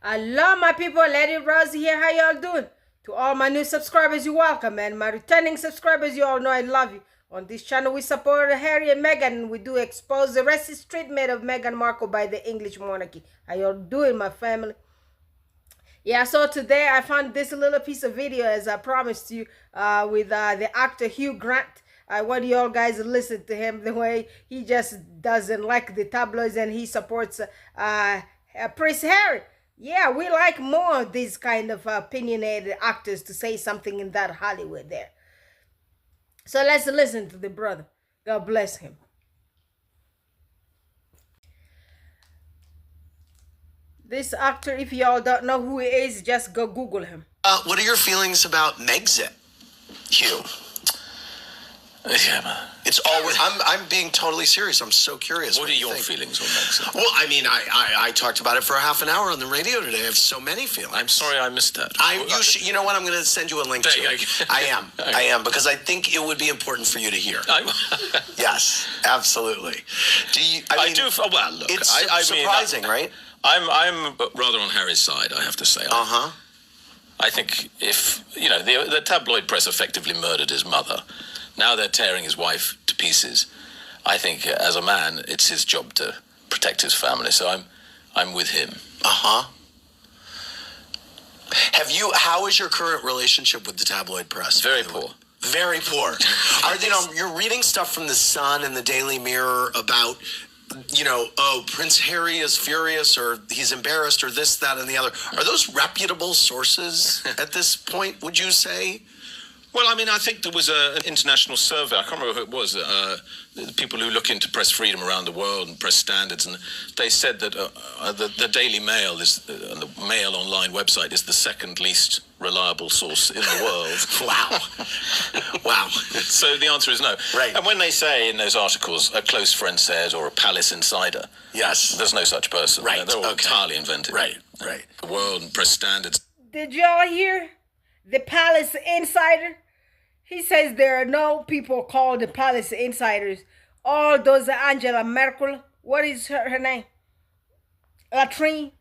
Hello, my people. Lady Rose here. How y'all doing? To all my new subscribers, you're welcome. And my returning subscribers, you all know I love you. On this channel, we support Harry and Meghan. We do expose the racist treatment of Meghan Markle by the English monarchy. How y'all doing, my family? Yeah, so today I found this little piece of video, as I promised you, with the actor Hugh Grant. I want you all guys to listen to him, the way he just doesn't like the tabloids and he supports Prince Harry. Yeah, we like more of these kind of opinionated actors to say something in that Hollywood there. So let's listen to the brother. God bless him. This actor, if y'all don't know who he is, just go Google him. What are your feelings about Megxit, Hugh? Yeah, man. It's always. I'm being totally serious. I'm so curious. What are your feelings on Megxit? Well, I mean, I talked about it for a half an hour on the radio today. I have so many feelings. I'm sorry I missed that. You know what? I'm going to send you a link to it. I am, because I think it would be important for you to hear. Yes, absolutely. I do. Well, look, it's surprising, right? I'm rather on Harry's side, I have to say. I think if, you know, the tabloid press effectively murdered his mother. Now they're tearing his wife to pieces. I think as a man, it's his job to protect his family. So I'm with him. How is your current relationship with the tabloid press? Very poor. Very poor. You're reading stuff from the Sun and the Daily Mirror about, Prince Harry is furious or he's embarrassed or this, that, and the other. Are those reputable sources at this point, would you say? Well, I mean, I think there was an international survey. I can't remember who it was. People who look into press freedom around the world and press standards, and they said that the Daily Mail and the Mail online website is the second least reliable source in the world. Wow. So the answer is no. Right. And when they say in those articles, a close friend says, or a palace insider, yes, there's no such person. Right. They're all entirely invented. Right. The world and press standards. Did y'all hear the palace insider? He says there are no people called the palace insiders. All those are Angela Merkel. What is her name? Latrine.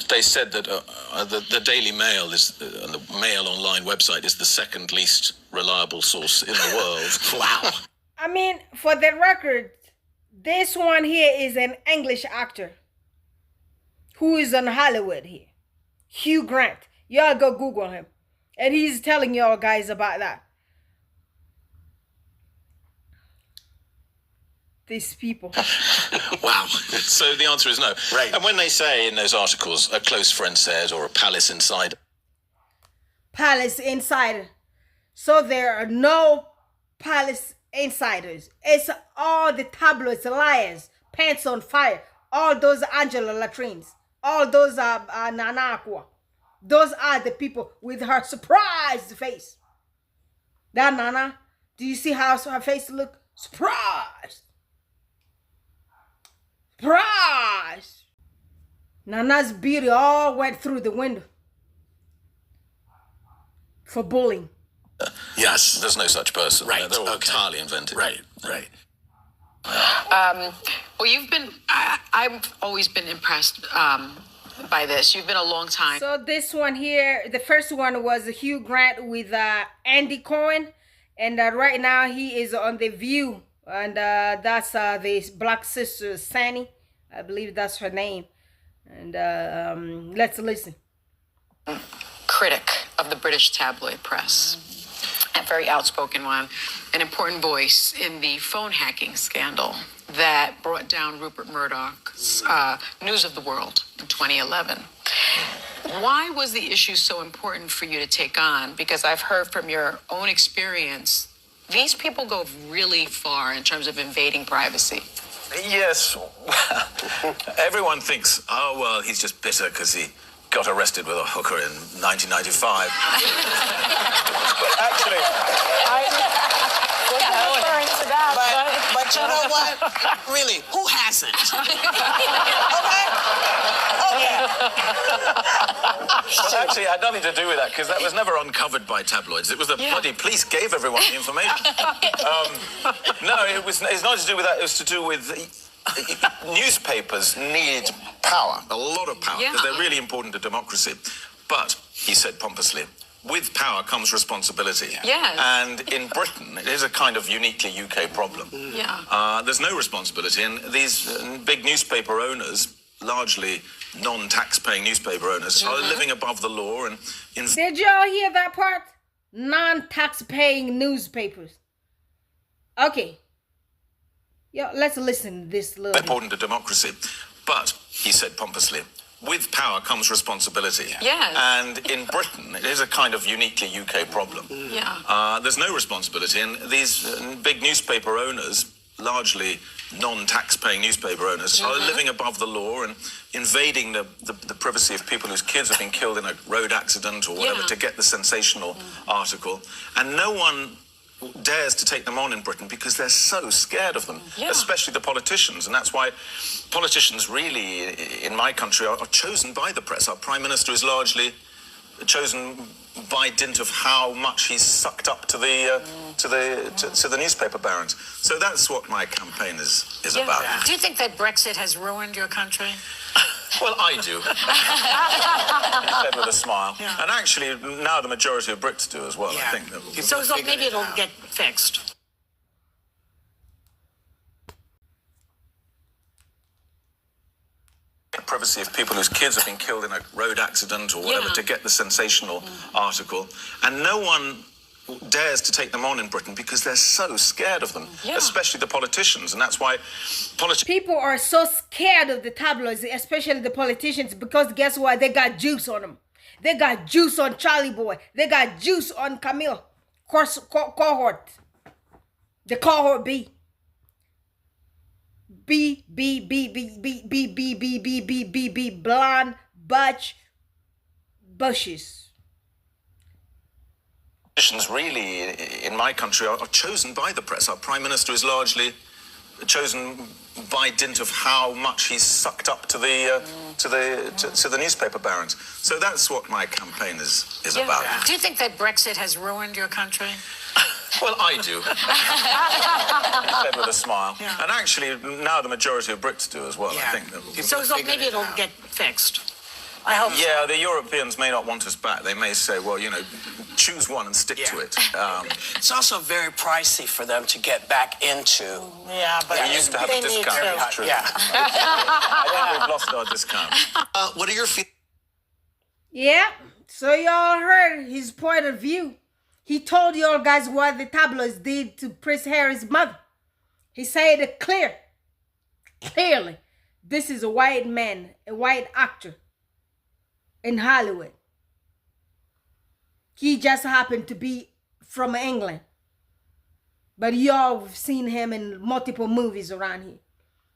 They said that the Daily Mail and the Mail online website is the second least reliable source in the world. Wow. I mean, for the record, this one here is an English actor who is in Hollywood here. Hugh Grant. Y'all go Google him. And he's telling y'all guys about that. These people. Wow. So the answer is no. Right. And when they say in those articles, a close friend says, or a palace insider. Palace insider. So there are no palace insiders. It's all the tabloids, liars, pants on fire. All those Angela Latrines. All those are Nana Aqua. Those are the people with her surprised face. That Nana, do you see how her face look? Surprised. Surprised. Nana's beauty all went through the window for bullying. Yes. There's no such person. Right. They're all entirely invented. Right. Well, I've always been impressed by this. You've been a long time. So this one here, the first one was Hugh Grant with Andy Cohen, and right now he is on The View, and that's the black sister Sandy, I believe that's her name, and let's listen. Critic of the British tabloid press, a very outspoken one, an important voice in the phone hacking scandal that brought down Rupert Murdoch's News of the World in 2011. Why was the issue so important for you to take on? Because I've heard from your own experience, these people go really far in terms of invading privacy. Yes. Everyone thinks, oh, well, he's just bitter because he got arrested with a hooker in 1995. Actually, But you know what? Really, who hasn't? Well, actually, it had nothing to do with that, because that was never uncovered by tabloids. It was the bloody police gave everyone the information. No, it's not to do with that. It was to do with Newspapers need power, a lot of power, Yeah. because they're really important to democracy. But, he said pompously, with power comes responsibility. Yes. And in Britain, it is a kind of uniquely UK problem. Yeah. There's no responsibility, and these big newspaper owners, largely non-tax-paying newspaper owners, are living above the law and Did y'all hear that part? Non-tax-paying newspapers. Okay. Yo, let's listen to this little bit. important to democracy. But, he said pompously, with power comes responsibility. Yes. And in Britain, it is a kind of uniquely UK problem. Yeah. There's no responsibility, and these big newspaper owners, largely non-tax-paying newspaper owners, are living above the law and invading the privacy of people whose kids have been killed in a road accident or whatever to get the sensational article. And no one dares to take them on in Britain because they're so scared of them, especially the politicians. And that's why politicians really, in my country, are chosen by the press. Our Prime Minister is largely chosen by dint of how much he's sucked up to the newspaper barons. So that's what my campaign is about. Do you think that Brexit has ruined your country? Well, I do. He said with a smile. Yeah. And actually, now the majority of Brits do as well, I think. So maybe it'll get fixed. The privacy of people whose kids have been killed in a road accident or whatever to get the sensational article. And no one dares to take them on in Britain because they're so scared of them, especially the politicians. And that's why People are so scared of the tabloids, especially the politicians, because guess what? They got juice on them. They got juice on Charlie Boy. They got juice on Camille. Cohort. The cohort B. B, blonde, bushes. politicians really, in my country, are chosen by the press. Our Prime Minister is largely chosen by dint of how much he's sucked up to the newspaper barons. So that's what my campaign is about. Do you think that Brexit has ruined your country? Well, I do. He said with a smile. And actually, now the majority of Brits do as well, I think. So maybe it'll get fixed. I hope so. Yeah, the Europeans may not want us back. They may say, well, choose one and stick to it. It's also very pricey for them to get back into. Yeah, but We used to have a they need discount. to. It's true. Yeah. I think we've lost our discount. What are your feelings? Yeah, so y'all heard his point of view. He told y'all guys what the tabloids did to Prince Harry's mother. He said it clearly. This is a white man, a white actor in Hollywood. He just happened to be from England. But y'all have seen him in multiple movies around here.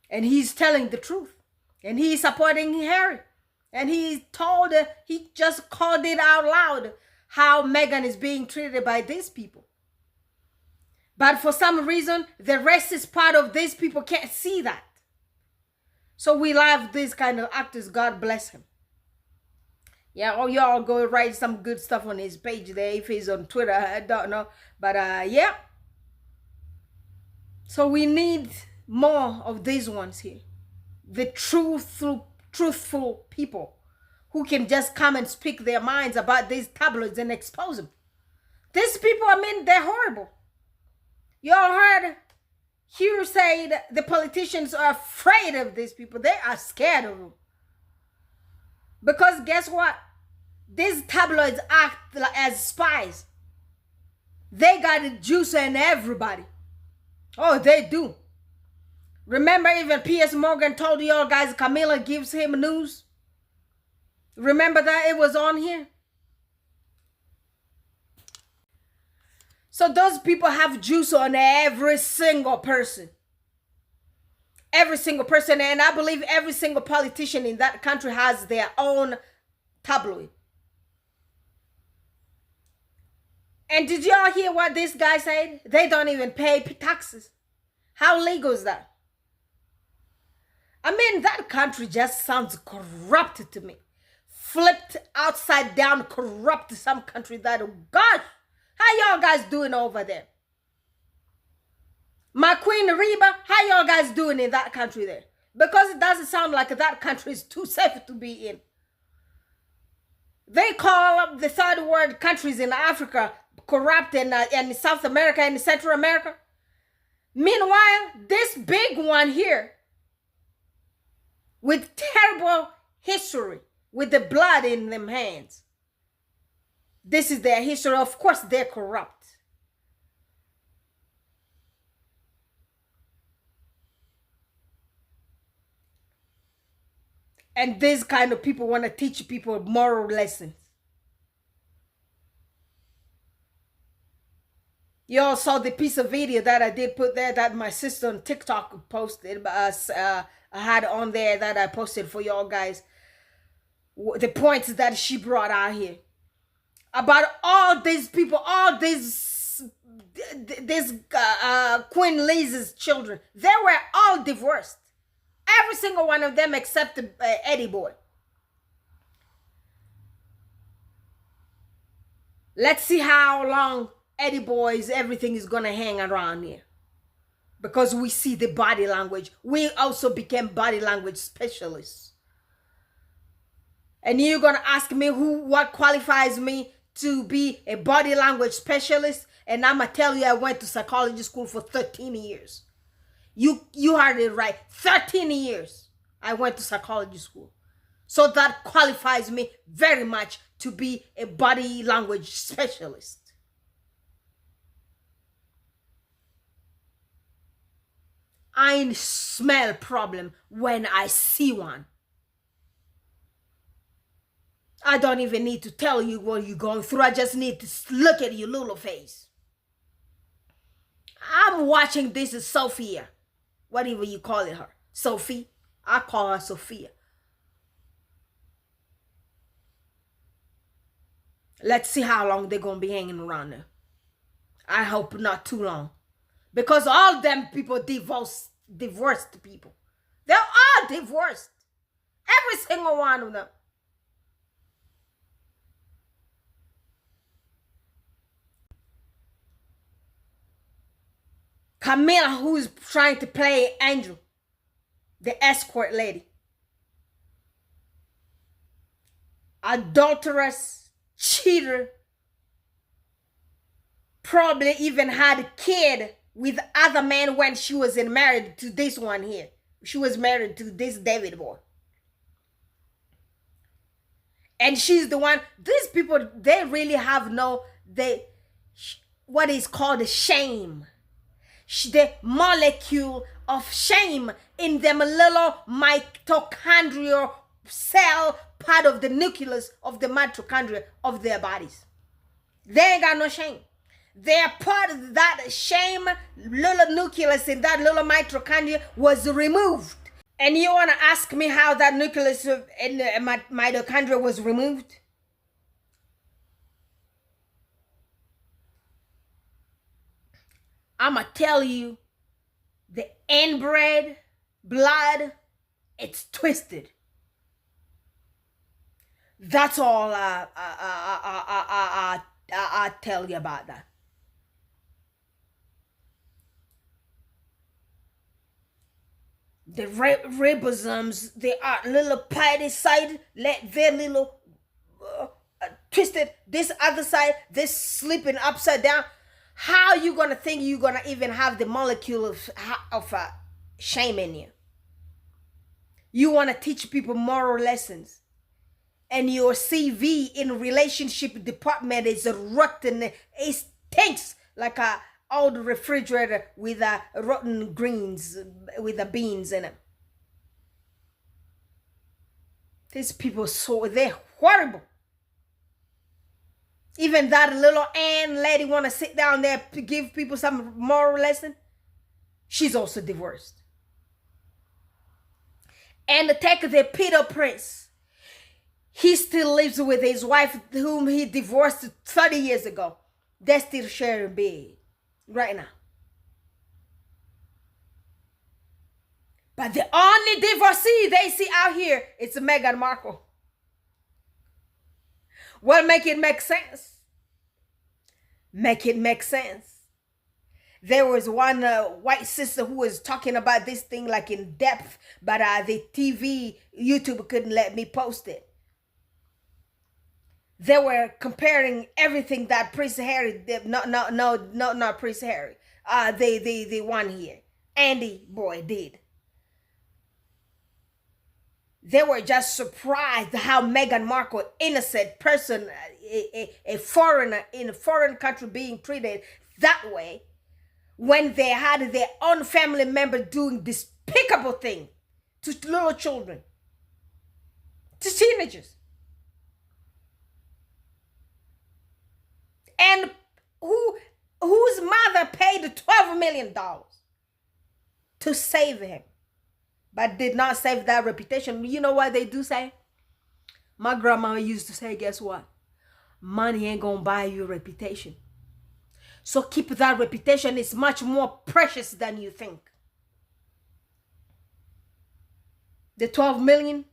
And he's telling the truth. And he's supporting Harry. And he just called it out loud how Meghan is being treated by these people. But for some reason, the racist part of these people can't see that. So we love these kind of actors. God bless him. Yeah, or y'all go write some good stuff on his page there. If he's on Twitter, I don't know. But yeah. So we need more of these ones here. The truthful people who can just come and speak their minds about these tabloids and expose them. These people, they're horrible. Y'all heard Hugh said the politicians are afraid of these people. They are scared of them. Because guess what? These tabloids act as spies. They got the juice in everybody. Oh, they do. Remember even P.S. Morgan told y'all guys Camilla gives him news? Remember that? It was on here. So those people have juice on every single person. Every single person. And I believe every single politician in that country has their own tabloid. And did y'all hear what this guy said? They don't even pay taxes. How legal is that? That country just sounds corrupted to me. Flipped upside down, corrupt some country that, gosh, how y'all guys doing over there? My Queen Reba, how y'all guys doing in that country there? Because it doesn't sound like that country is too safe to be in. They call up the third world countries in Africa corrupt and South America and Central America. Meanwhile, this big one here with terrible history, with the blood in them hands. This is their history. Of course, they're corrupt. And these kind of people want to teach people moral lessons. You all saw the piece of video that I did put there that my sister on TikTok posted. I had on there that I posted for y'all guys. The points that she brought out here. About all these people, all these Queen Liz's children. They were all divorced. Every single one of them except Eddie Boy. Let's see how long Eddie Boy's everything is gonna hang around here. Because we see the body language. We also became body language specialists. And you're gonna ask me what qualifies me to be a body language specialist? And I'm gonna tell you I went to psychology school for 13 years. You heard it right. 13 years I went to psychology school. So that qualifies me very much to be a body language specialist. I smell problem when I see one. I don't even need to tell you what you're going through. I just need to look at your little face. I'm watching this is Sophia. Whatever you call it her. Sophie. I call her Sophia. Let's see how long they're going to be hanging around there. I hope not too long. Because all them people divorced people. They're all divorced. Every single one of them. Camilla, who is trying to play Angel, the escort lady. Adulterous, cheater, probably even had a kid with other men when she was married to this one here. She was married to this David boy. And she's the one, these people, they really have what is called a shame. The molecule of shame in them little mitochondrial cell part of the nucleus of the mitochondria of their bodies. They ain't got no shame. They're part of that shame little nucleus in that little mitochondria was removed. And you want to ask me how that nucleus in the mitochondria was removed? I'm going to tell you, the inbred blood, it's twisted. That's all I tell you about that. The ribosomes, they are little party side, let their little twisted, this other side, this sleeping upside down. How you gonna think you're gonna even have the molecule of shame in you? You wanna teach people moral lessons, and your CV in relationship department is rotten. It stinks like a old refrigerator with rotten greens with the beans in it. These people, they're horrible. Even that little Ann lady want to sit down there to give people some moral lesson. She's also divorced. And take the Peter Prince. He still lives with his wife whom he divorced 30 years ago. They're still sharing bed right now. But the only divorcee they see out here is Meghan Markle. Well, make it make sense. Make it make sense. There was one white sister who was talking about this thing like in depth, but the YouTube couldn't let me post it. They were comparing everything that Prince Harry did. Not Prince Harry. The one here, Andy boy did. They were just surprised how Meghan Markle, innocent person, a foreigner in a foreign country, being treated that way, when they had their own family member doing despicable thing to little children, to teenagers. And whose mother paid $12 million to save him, but did not save that reputation. You know what they do say? My grandma used to say, guess what? Money ain't gonna buy you a reputation. So keep that reputation. It's much more precious than you think. The 12 million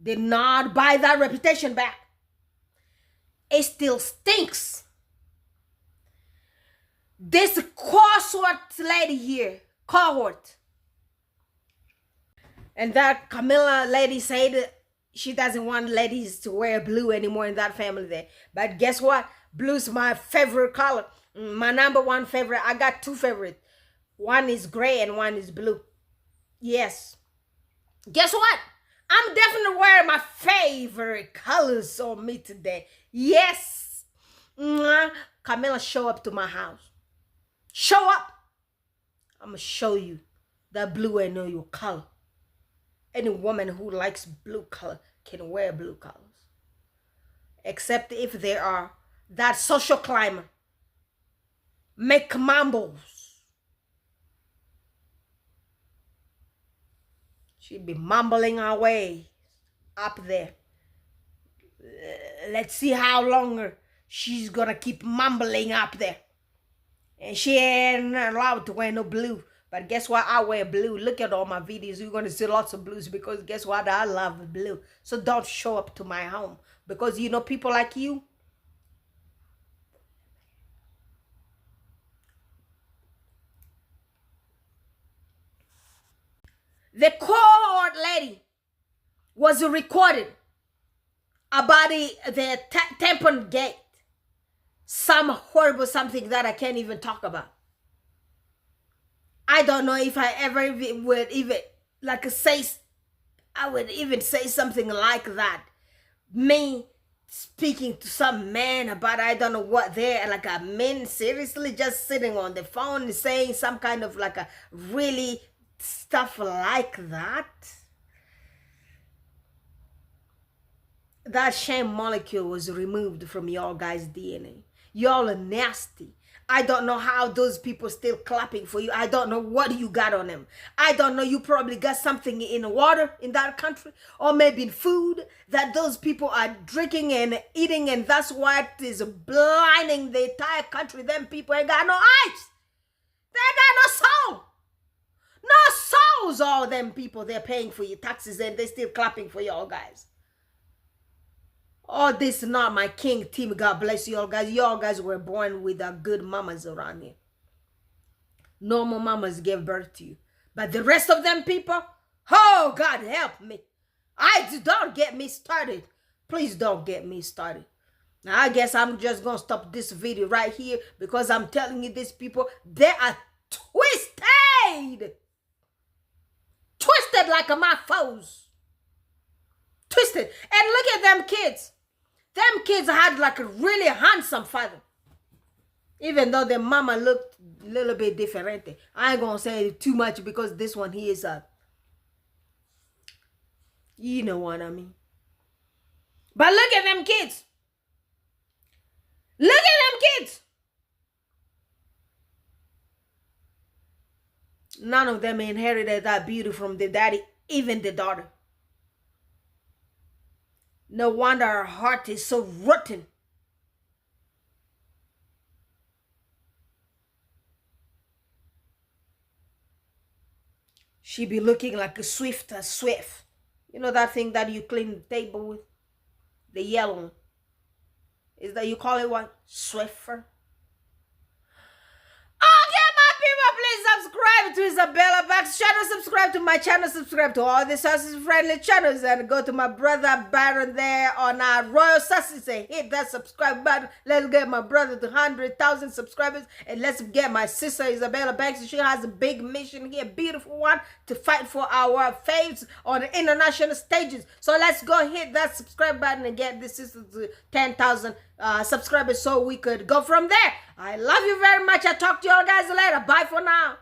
did not buy that reputation back. It still stinks. This cohort lady here, cohort, and that Camilla lady said she doesn't want ladies to wear blue anymore in that family there. But guess what? Blue's my favorite color. My number one favorite. I got two favorites. One is gray and one is blue. Yes. Guess what? I'm definitely wearing my favorite colors on me today. Yes. Camilla, show up to my house. Show up. I'm going to show you that blue ain't no your color. Any woman who likes blue color can wear blue colors. Except if they are that social climber. Make mambos. She'd be mumbling her way up there. Let's see how longer she's gonna keep mumbling up there. And she ain't allowed to wear no blue. But guess what? I wear blue. Look at all my videos. You're going to see lots of blues because guess what? I love blue. So don't show up to my home. Because you know people like you. The cohort lady was recorded about the tampon gate. Some horrible something that I can't even talk about. I don't know if I ever would even I would even say something like that. Me speaking to some man about I don't know what they're like a man seriously just sitting on the phone and saying some kind of like a really stuff like that. That shame molecule was removed from y'all guys' DNA. Y'all are nasty. I don't know how those people still clapping for you. I don't know what you got on them. I don't know. You probably got something in water in that country or maybe in food that those people are drinking and eating, and that's what is blinding the entire country. Them people ain't got no eyes. They ain't got no soul. No souls, all them people. They're paying for your taxes and they still clapping for y'all guys. Oh, this is not my king team. God bless you all guys. Y'all guys were born with good mamas around here. Normal mamas gave birth to you. But the rest of them people, oh, God help me. Don't get me started. Please don't get me started. Now, I guess I'm just going to stop this video right here because I'm telling you these people, they are twisted. Twisted like my foes. Twisted. And look at them kids. Them kids had like a really handsome father. Even though their mama looked a little bit different. I ain't gonna say too much because this one he is you know what I mean. But look at them kids. Look at them kids. None of them inherited that beauty from the daddy, even the daughter. No wonder her heart is so rotten. She be looking like a Swift. You know that thing that you clean the table with? The yellow one. Is that you call it what? Swiffer? Oh, get subscribe to Isabella Bax channel, subscribe to my channel, subscribe to all the Sausage Friendly channels, and go to my brother Baron there on our Royal Sausage and hit that subscribe button. Let's get my brother to 100,000 subscribers, and let's get my sister Isabella Bax. She has a big mission here, beautiful one, to fight for our faves on the international stages. So let's go hit that subscribe button and get this sister to 10,000 subscribers so we could go from there. I love you very much. I'll talk to y'all guys later. Bye for now.